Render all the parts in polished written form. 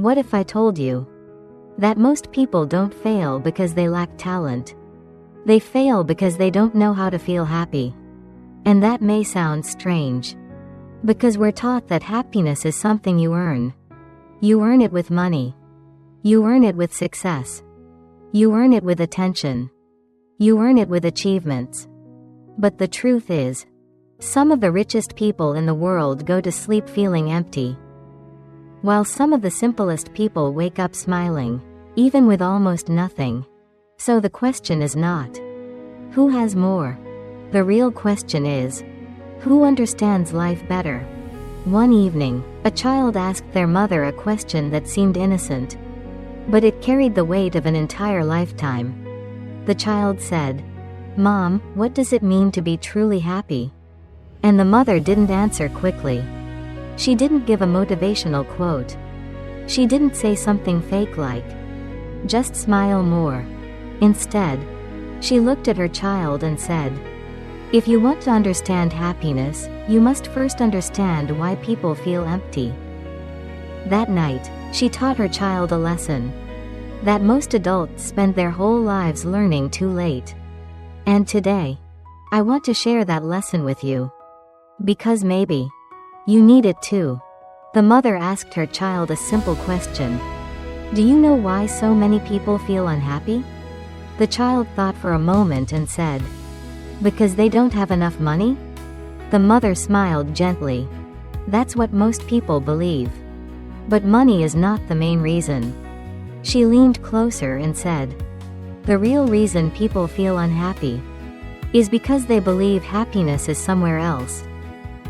What if I told you that most people don't fail because they lack talent? They fail because they don't know how to feel happy. And that may sound strange, because we're taught that happiness is something you earn. You earn it with money. You earn it with success. You earn it with attention. You earn it with achievements. But the truth is, some of the richest people in the world go to sleep feeling empty, while some of the simplest people wake up smiling, even with almost nothing. So the question is not, who has more? The real question is, who understands life better? One evening, a child asked their mother a question that seemed innocent, but it carried the weight of an entire lifetime. The child said, "Mom, what does it mean to be truly happy?" And the mother didn't answer quickly. She didn't give a motivational quote. She didn't say something fake like, "Just smile more." Instead, she looked at her child and said, "If you want to understand happiness, you must first understand why people feel empty." That night, she taught her child a lesson that most adults spend their whole lives learning too late. And today, I want to share that lesson with you, because maybe you need it too. The mother asked her child a simple question. "Do you know why so many people feel unhappy?" The child thought for a moment and said, "Because they don't have enough money?" The mother smiled gently. "That's what most people believe. But money is not the main reason." She leaned closer and said, "The real reason people feel unhappy is because they believe happiness is somewhere else.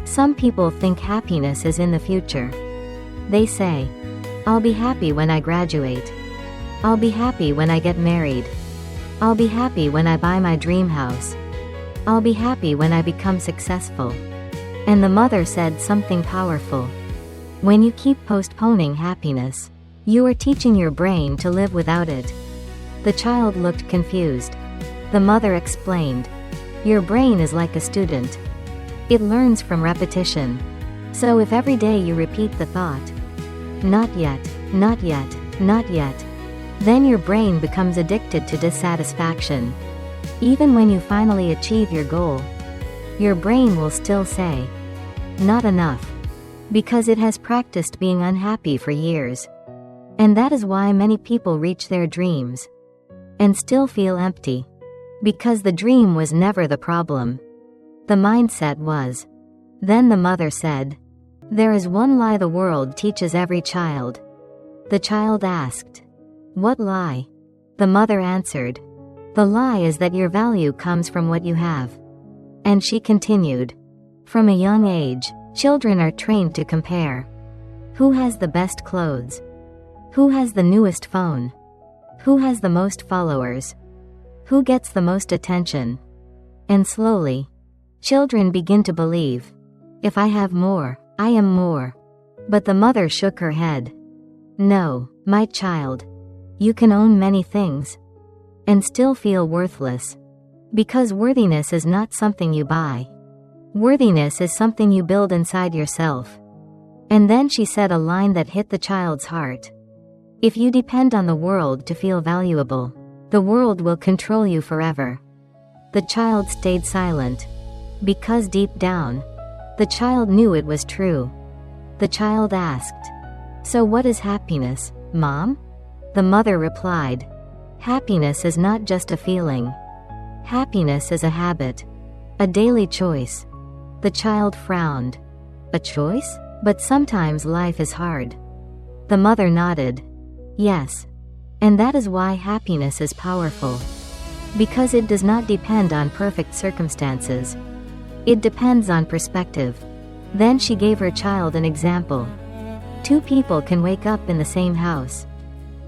Some people think happiness is in the future. They say, 'I'll be happy when I graduate. I'll be happy when I get married. I'll be happy when I buy my dream house. I'll be happy when I become successful.'" And the mother said something powerful. When you keep postponing happiness, you are teaching your brain to live without it. The child looked confused. The mother explained, "Your brain is like a student. It learns from repetition. So if every day you repeat the thought, 'Not yet, not yet, not yet,' then your brain becomes addicted to dissatisfaction. Even when you finally achieve your goal, your brain will still say, 'Not enough,' because it has practiced being unhappy for years. And that is why many people reach their dreams and still feel empty, because the dream was never the problem. The mindset was." Then the mother said, "There is one lie the world teaches every child." The child asked, "What lie?" The mother answered, "The lie is that your value comes from what you have." And she continued, "From a young age, children are trained to compare. Who has the best clothes? Who has the newest phone? Who has the most followers? Who gets the most attention?" And slowly, children begin to believe, "If I have more, I am more." But the mother shook her head. "No, my child. You can own many things and still feel worthless. Because worthiness is not something you buy. Worthiness is something you build inside yourself." And then she said a line that hit the child's heart. "If you depend on the world to feel valuable, the world will control you forever." The child stayed silent, because deep down, the child knew it was true. The child asked, "So what is happiness, Mom?" The mother replied, "Happiness is not just a feeling. Happiness is a habit, a daily choice." The child frowned. "A choice? But sometimes life is hard." The mother nodded. "Yes. And that is why happiness is powerful. Because it does not depend on perfect circumstances. It depends on perspective." Then she gave her child an example. Two people can wake up in the same house,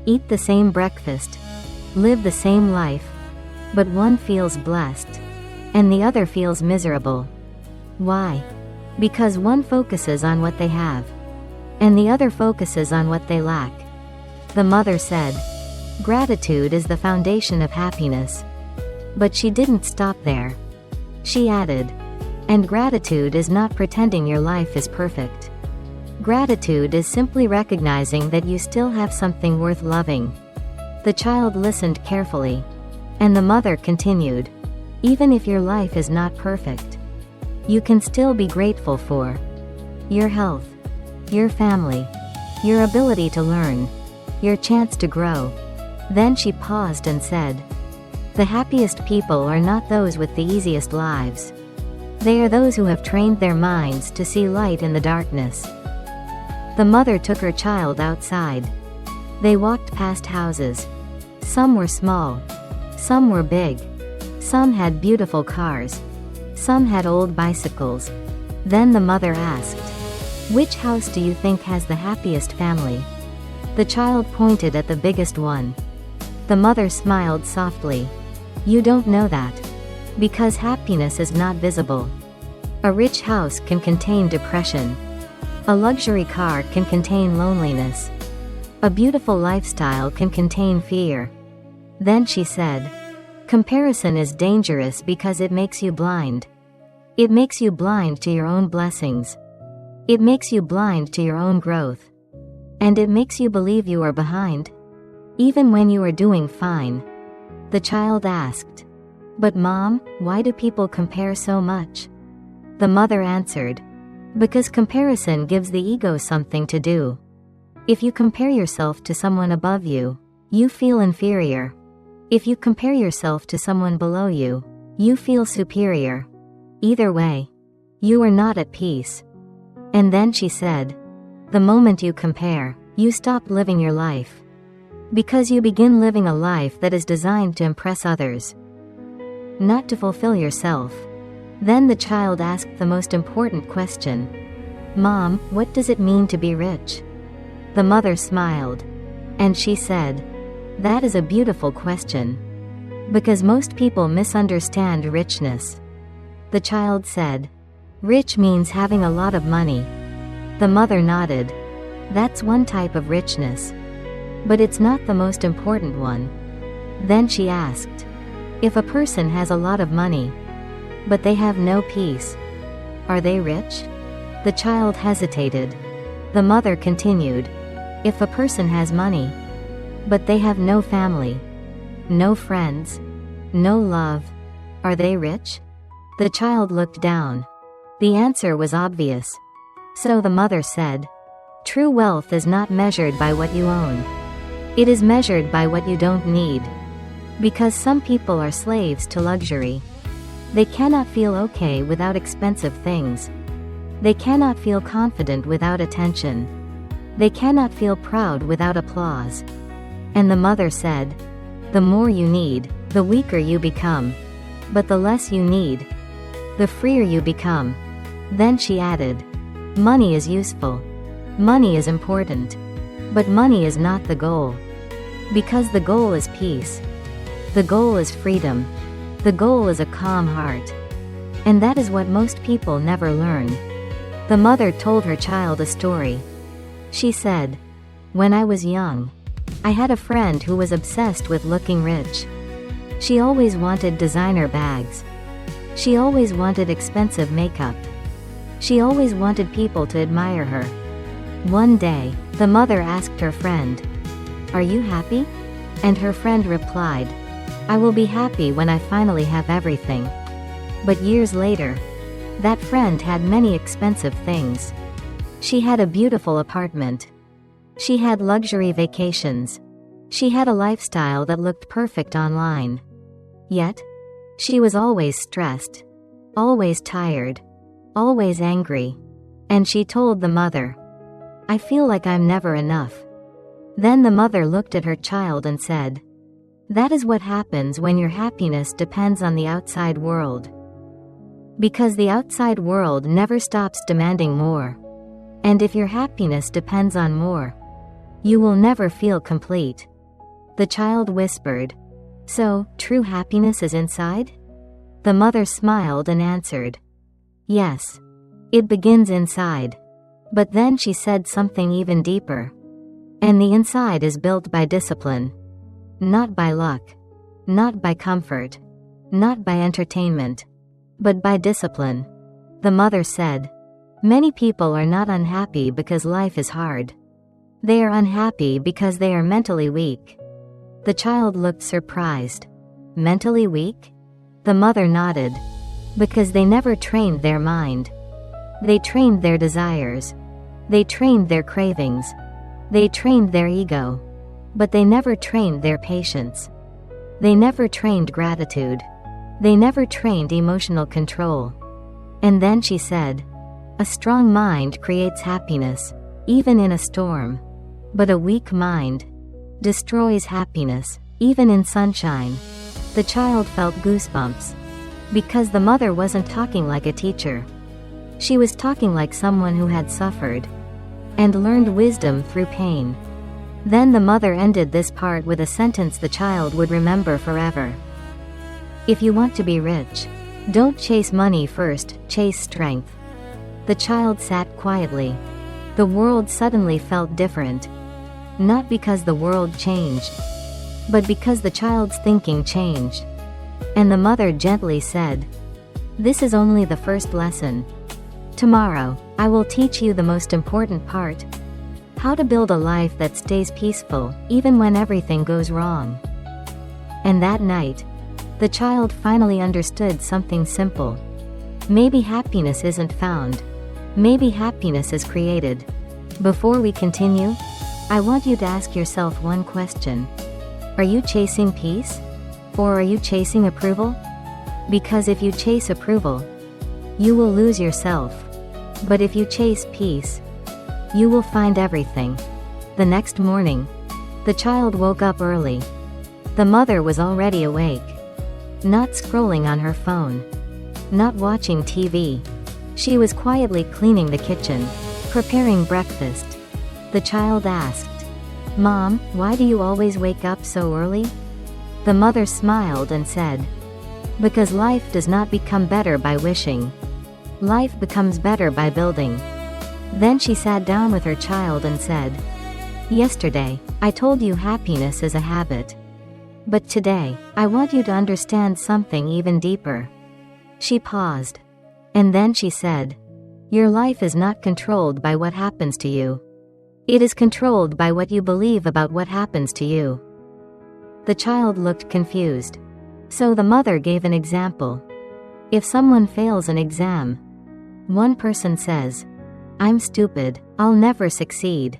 eat the same breakfast, live the same life, but one feels blessed, and the other feels miserable. Why? Because one focuses on what they have, and the other focuses on what they lack. The mother said, "Gratitude is the foundation of happiness." But she didn't stop there. She added, "And gratitude is not pretending your life is perfect. Gratitude is simply recognizing that you still have something worth loving. The child listened carefully. And the mother continued. Even if your life is not perfect, you can still be grateful for your health, your family, your ability to learn, your chance to grow. Then she paused and said, the happiest people are not those with the easiest lives. They are those who have trained their minds to see light in the darkness. The mother took her child outside. They walked past houses. Some were small. Some were big. Some had beautiful cars. Some had old bicycles. Then the mother asked, which house do you think has the happiest family? The child pointed at the biggest one. The mother smiled softly. You don't know that. Because happiness is not visible. A rich house can contain depression. A luxury car can contain loneliness. A beautiful lifestyle can contain fear. Then she said, comparison is dangerous because it makes you blind. It makes you blind to your own blessings. It makes you blind to your own growth. And it makes you believe you are behind, even when you are doing fine. The child asked, but Mom, why do people compare so much? The mother answered, because comparison gives the ego something to do. If you compare yourself to someone above you, you feel inferior. If you compare yourself to someone below you, you feel superior. Either way, you are not at peace. And then she said, the moment you compare, you stop living your life. Because you begin living a life that is designed to impress others, not to fulfill yourself. Then the child asked the most important question. Mom, what does it mean to be rich? The mother smiled. And she said, that is a beautiful question. Because most people misunderstand richness. The child said, rich means having a lot of money. The mother nodded. That's one type of richness. But it's not the most important one. Then she asked, if a person has a lot of money, but they have no peace, are they rich? The child hesitated. The mother continued, if a person has money, but they have no family, no friends, no love, are they rich? The child looked down. The answer was obvious. So the mother said, true wealth is not measured by what you own. It is measured by what you don't need. Because some people are slaves to luxury. They cannot feel okay without expensive things. They cannot feel confident without attention. They cannot feel proud without applause. And the mother said, the more you need, the weaker you become. But the less you need, the freer you become. Then she added, money is useful. Money is important. But money is not the goal. Because the goal is peace. The goal is freedom. The goal is a calm heart. And that is what most people never learn. The mother told her child a story. She said, when I was young, I had a friend who was obsessed with looking rich. She always wanted designer bags. She always wanted expensive makeup. She always wanted people to admire her. One day, the mother asked her friend, are you happy? And her friend replied, I will be happy when I finally have everything. But years later, that friend had many expensive things. She had a beautiful apartment. She had luxury vacations. She had a lifestyle that looked perfect online. Yet, she was always stressed, always tired, always angry. And she told the mother, I feel like I'm never enough. Then the mother looked at her child and said, that is what happens when your happiness depends on the outside world. Because the outside world never stops demanding more. And if your happiness depends on more, you will never feel complete. The child whispered, so, true happiness is inside? The mother smiled and answered, yes, it begins inside. But then she said something even deeper. And the inside is built by discipline. Not by luck. Not by comfort. Not by entertainment. But by discipline. The mother said, Many people are not unhappy because life is hard. They are unhappy because they are mentally weak. The child looked surprised. Mentally weak? The mother nodded. Because they never trained their mind. They trained their desires. They trained their cravings. They trained their ego. But they never trained their patience. They never trained gratitude. They never trained emotional control. And then she said, "A strong mind creates happiness, even in a storm. But a weak mind destroys happiness, even in sunshine." The child felt goosebumps. Because the mother wasn't talking like a teacher. She was talking like someone who had suffered and learned wisdom through pain. Then the mother ended this part with a sentence the child would remember forever. "If you want to be rich, don't chase money first, chase strength." The child sat quietly. The world suddenly felt different. Not because the world changed, but because the child's thinking changed. And the mother gently said, "This is only the first lesson. Tomorrow, I will teach you the most important part. How to build a life that stays peaceful, even when everything goes wrong." And that night, the child finally understood something simple. Maybe happiness isn't found. Maybe happiness is created. Before we continue, I want you to ask yourself one question. Are you chasing peace? Or are you chasing approval? Because if you chase approval, you will lose yourself. But if you chase peace, you will find everything. The next morning, the child woke up early. The mother was already awake. Not scrolling on her phone. Not watching TV. She was quietly cleaning the kitchen, preparing breakfast. The child asked, "Mom, why do you always wake up so early?" The mother smiled and said, "Because life does not become better by wishing. Life becomes better by building." Then she sat down with her child and said, "Yesterday, I told you happiness is a habit. But today, I want you to understand something even deeper." She paused. And then she said, "Your life is not controlled by what happens to you. It is controlled by what you believe about what happens to you." The child looked confused. So the mother gave an example. If someone fails an exam, one person says, "I'm stupid, I'll never succeed."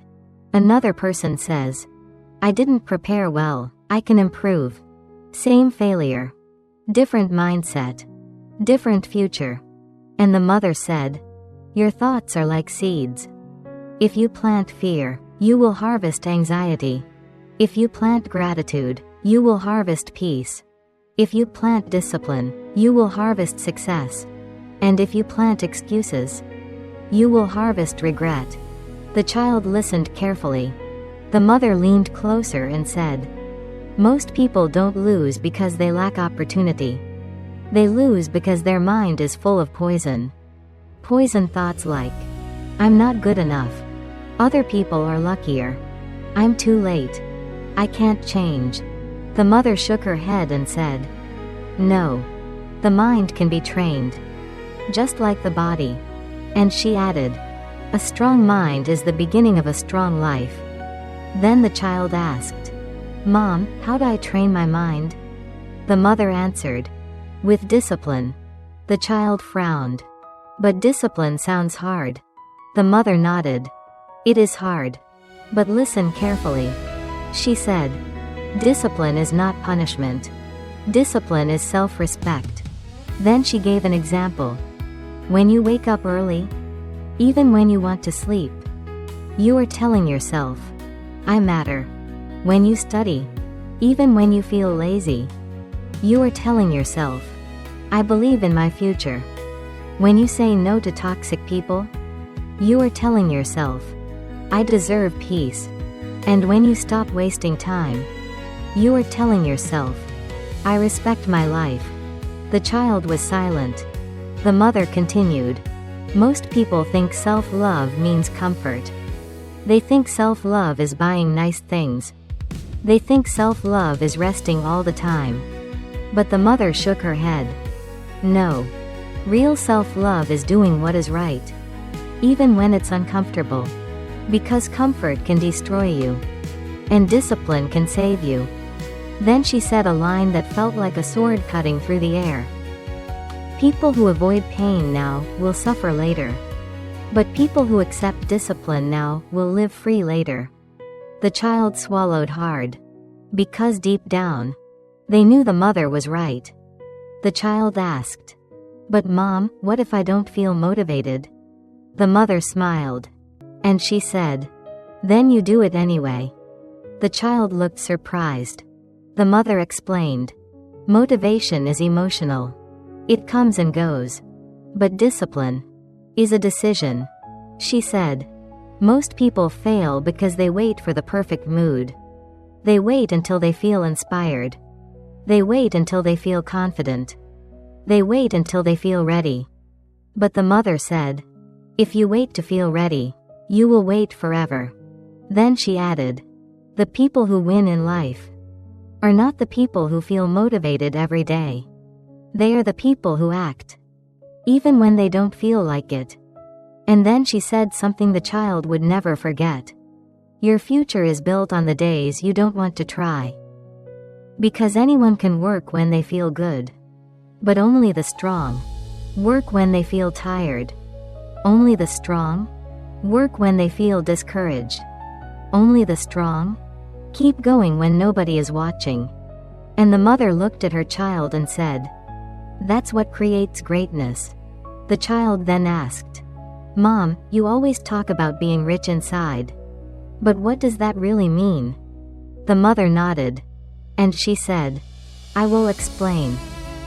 Another person says, "I didn't prepare well, I can improve." Same failure. Different mindset. Different future. And the mother said, "Your thoughts are like seeds. If you plant fear, you will harvest anxiety. If you plant gratitude, you will harvest peace. If you plant discipline, you will harvest success. And if you plant excuses, you will harvest regret." The child listened carefully. The mother leaned closer and said, "Most people don't lose because they lack opportunity. They lose because their mind is full of poison. Poison thoughts like, I'm not good enough. Other people are luckier. I'm too late. I can't change." The mother shook her head and said, "No. The mind can be trained. Just like the body." And she added, "A strong mind is the beginning of a strong life." Then the child asked, "Mom, how do I train my mind?" The mother answered, "With discipline." The child frowned. "But discipline sounds hard." The mother nodded. "It is hard. But listen carefully." She said, "Discipline is not punishment. Discipline is self-respect." Then she gave an example. When you wake up early, even when you want to sleep, you are telling yourself, "I matter." When you study, even when you feel lazy, you are telling yourself, "I believe in my future." When you say no to toxic people, you are telling yourself, "I deserve peace." And when you stop wasting time, you are telling yourself, "I respect my life." The child was silent. The mother continued, "Most people think self-love means comfort. They think self-love is buying nice things. They think self-love is resting all the time." But the mother shook her head. "No. Real self-love is doing what is right. even when it's uncomfortable. Because comfort can destroy you, and discipline can save you. Then she said a line that felt like a sword cutting through the air. People who avoid pain now will suffer later. But people who accept discipline now will live free later. The child swallowed hard. Because deep down, they knew the mother was right. The child asked, "But Mom, what if I don't feel motivated?" The mother smiled. And she said, "Then you do it anyway." The child looked surprised. The mother explained, "Motivation is emotional. It comes and goes. But discipline is a decision." She said, "Most people fail because they wait for the perfect mood. They wait until they feel inspired. They wait until they feel confident. They wait until they feel ready." But the mother said, "If you wait to feel ready, you will wait forever." Then she added, "The people who win in life are not the people who feel motivated every day. They are the people who act, even when they don't feel like it." And then she said something the child would never forget. "Your future is built on the days you don't want to try. Because anyone can work when they feel good. But only the strong work when they feel tired. Only the strong work when they feel discouraged. Only the strong keep going when nobody is watching." And the mother looked at her child and said, "That's what creates greatness." The child then asked, "Mom, you always talk about being rich inside. But what does that really mean?" The mother nodded. And she said, "I will explain."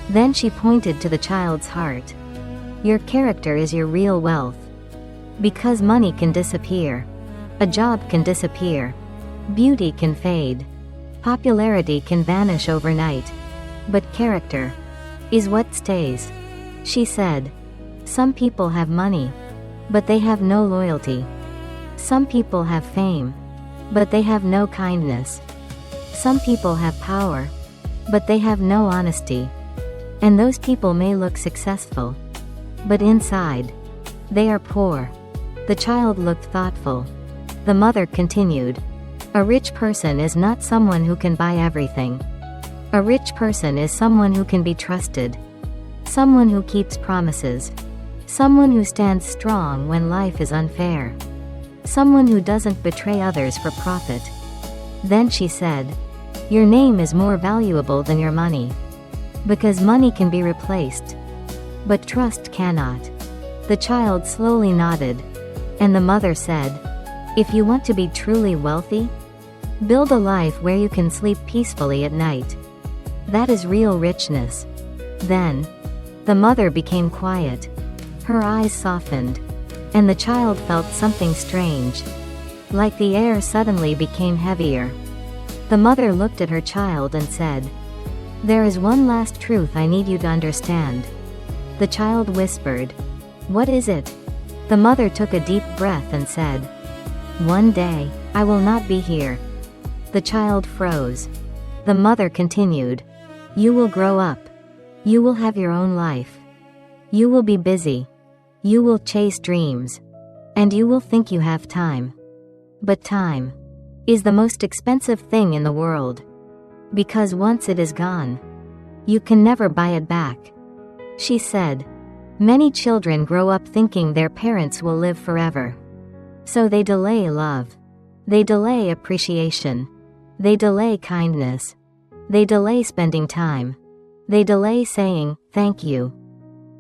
Then she pointed to the child's heart. "Your character is your real wealth. Because money can disappear. A job can disappear. Beauty can fade. Popularity can vanish overnight. But character is what stays." She said, "Some people have money, but they have no loyalty. Some people have fame, but they have no kindness. Some people have power, but they have no honesty. And those people may look successful, but inside, they are poor." The child looked thoughtful. The mother continued, "A rich person is not someone who can buy everything. A rich person is someone who can be trusted. Someone who keeps promises. Someone who stands strong when life is unfair. Someone who doesn't betray others for profit." Then she said, "Your name is more valuable than your money. Because money can be replaced, but trust cannot." The child slowly nodded. And the mother said, "If you want to be truly wealthy, build a life where you can sleep peacefully at night. That is real richness." Then, the mother became quiet. Her eyes softened. And the child felt something strange. Like the air suddenly became heavier. The mother looked at her child and said, "There is one last truth I need you to understand." The child whispered, "What is it?" The mother took a deep breath and said, "One day, I will not be here." The child froze. The mother continued, "You will grow up. You will have your own life. You will be busy. You will chase dreams. And you will think you have time. But time is the most expensive thing in the world. Because once it is gone, you can never buy it back." She said, "Many children grow up thinking their parents will live forever. So they delay love. They delay appreciation. They delay kindness. They delay spending time. They delay saying, 'Thank you.'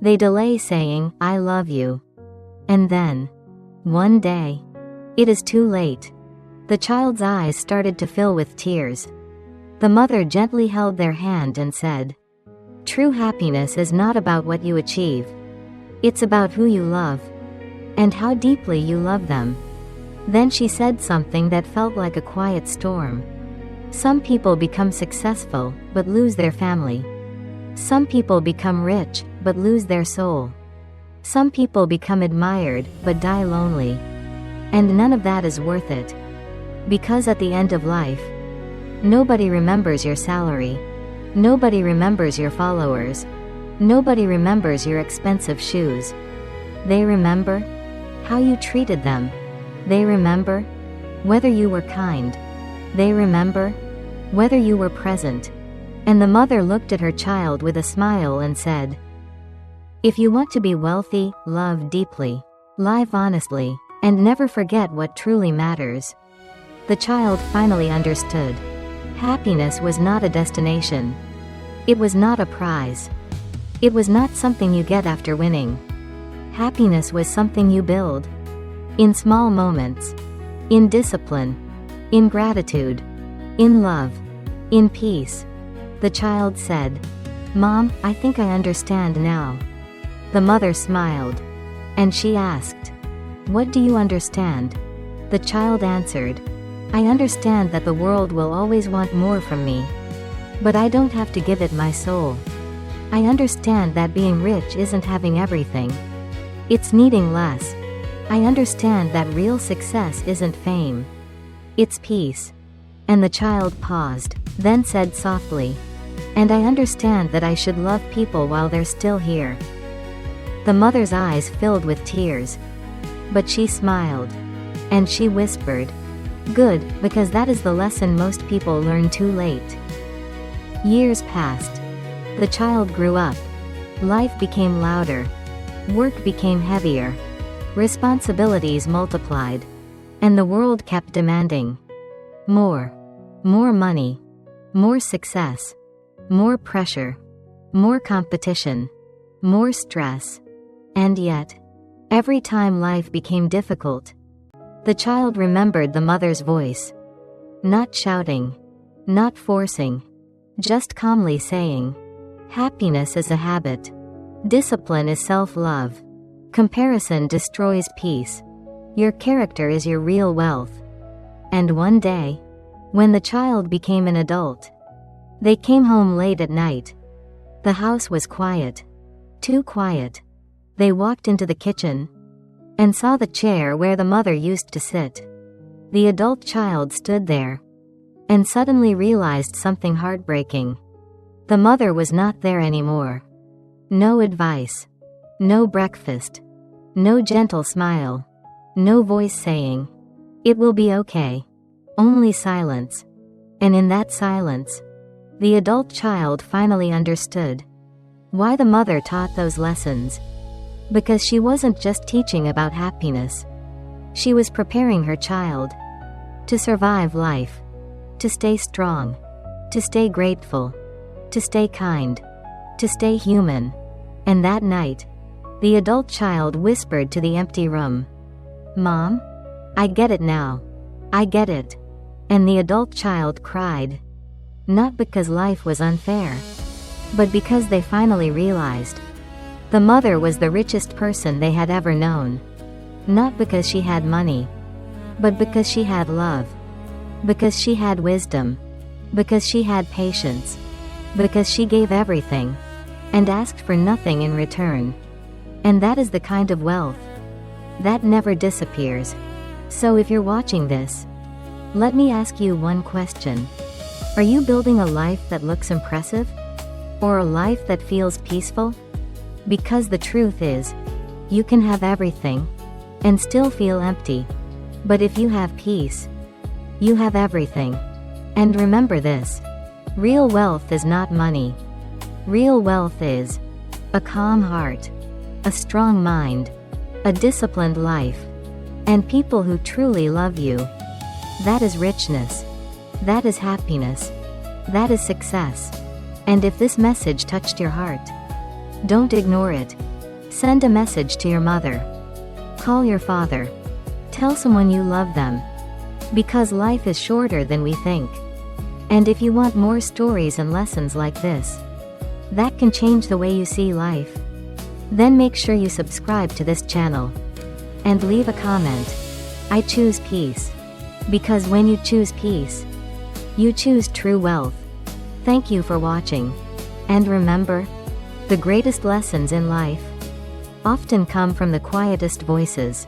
They delay saying, 'I love you.' And then, one day, it is too late." The child's eyes started to fill with tears. The mother gently held their hand and said, "True happiness is not about what you achieve. It's about who you love. And how deeply you love them." Then she said something that felt like a quiet storm. "Some people become successful, but lose their family. Some people become rich, but lose their soul. Some people become admired, but die lonely. And none of that is worth it. Because at the end of life, nobody remembers your salary. Nobody remembers your followers. Nobody remembers your expensive shoes. They remember how you treated them. They remember whether you were kind. They remember whether you were present. And the mother looked at her child with a smile and said, "If you want to be wealthy, love deeply, live honestly, and never forget what truly matters." The child finally understood. Happiness was not a destination. It was not a prize. It was not something you get after winning. Happiness was something you build. In small moments. In discipline. In gratitude. In love. In peace. The child said, "Mom, I think I understand now." The mother smiled. And she asked, "What do you understand?" The child answered, "I understand that the world will always want more from me. But I don't have to give it my soul. I understand that being rich isn't having everything. It's needing less. I understand that real success isn't fame. It's peace." And the child paused, then said softly, "And I understand that I should love people while they're still here." The mother's eyes filled with tears. But she smiled. And she whispered, "Good, because that is the lesson most people learn too late." Years passed. The child grew up. Life became louder. Work became heavier. Responsibilities multiplied. And the world kept demanding more. More money. More success. More pressure. More competition. More stress. And yet, every time life became difficult, the child remembered the mother's voice. Not shouting. Not forcing. Just calmly saying, "Happiness is a habit. Discipline is self-love. Comparison destroys peace. Your character is your real wealth." And one day, when the child became an adult, they came home late at night. The house was quiet. Too quiet. They walked into the kitchen and saw the chair where the mother used to sit. The adult child stood there and suddenly realized something heartbreaking. The mother was not there anymore. No advice. No breakfast. No gentle smile. No voice saying, "It will be okay." Only silence. And in that silence, the adult child finally understood why the mother taught those lessons. Because she wasn't just teaching about happiness. She was preparing her child to survive life, to stay strong, to stay grateful, to stay kind, to stay human. And that night, the adult child whispered to the empty room, "Mom, I get it now. I get it." And the adult child cried. Not because life was unfair, but because they finally realized the mother was the richest person they had ever known. Not because she had money, but because she had love. Because she had wisdom. Because she had patience. Because she gave everything and asked for nothing in return. And that is the kind of wealth that never disappears. So if you're watching this, let me ask you one question. Are you building a life that looks impressive? Or a life that feels peaceful? Because the truth is, you can have everything and still feel empty. But if you have peace, you have everything. And remember this, real wealth is not money. Real wealth is a calm heart, a strong mind, a disciplined life, and people who truly love you. That is richness. That is happiness. That is success. And if this message touched your heart, don't ignore it. Send a message to your mother. Call your father. Tell someone you love them. Because life is shorter than we think. And if you want more stories and lessons like this, that can change the way you see life, then make sure you subscribe to this channel. And leave a comment. I choose peace. Because when you choose peace, you choose true wealth. Thank you for watching. And remember, the greatest lessons in life often come from the quietest voices.